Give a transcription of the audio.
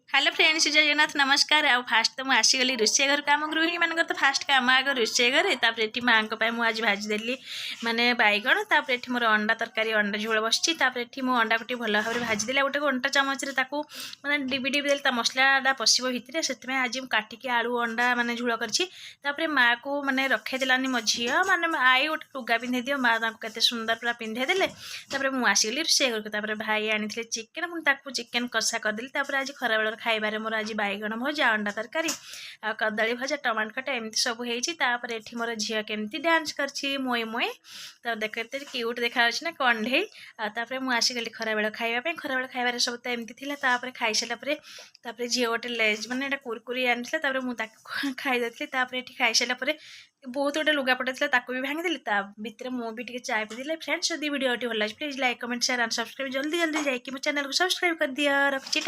Hello friends जय जगन्नाथ नमस्कार आ fast तो मुझे आसीगली रोषे घर आम गृहिणी मान तो फास्ट कम आग रोषे घरे ये माँ मुझे भाजीदेली माने बैगण तापर मोर अंडा तरकारी अंडा झोल बसची मो अंडा को भल भाव में भाजीदेली गोटे अंटा चामच मैंने डिबी डिबी देली मसलाटा पशिब भितर से आज काटिकी आलू अंडा माने झोल कर माँ को मैंने रखे देलानी मो झी माने आई गोटे लुगा पिंधे दियो माँ के सुंदर पूरा पिंधे देले मुझे आसीगली रोषे घर को भाई आनी चिकेन मुझे चिकेन कषा करदेली आज खरा बेलर खाइबारे मोर आज बैगण भजा अंडा तरकारी आ कदली भजा टमाटो खटा एमती सब होती मोर झील केमती डांस करछि मोए मोए तो देखते क्यूट देखा ना कंढे मुझे आसीगली खरा बेल खाइबा खरा बेल खाइबारे सब तो एमती थिला खाई सारापर झील गोटे लेज मैंने कुरकुरी आनी मुझे खाईदी खाई सारापर बहुत गोटे लुगापटा था भी भांगीदेली भितर मुझे चाय पीदेली फ्रेंड्स जब वीडियो भल लगे please like comment share and subscribe जल्दी जल्दी जाकि मो चैनल को सब्सक्राइब कर दिया रखी।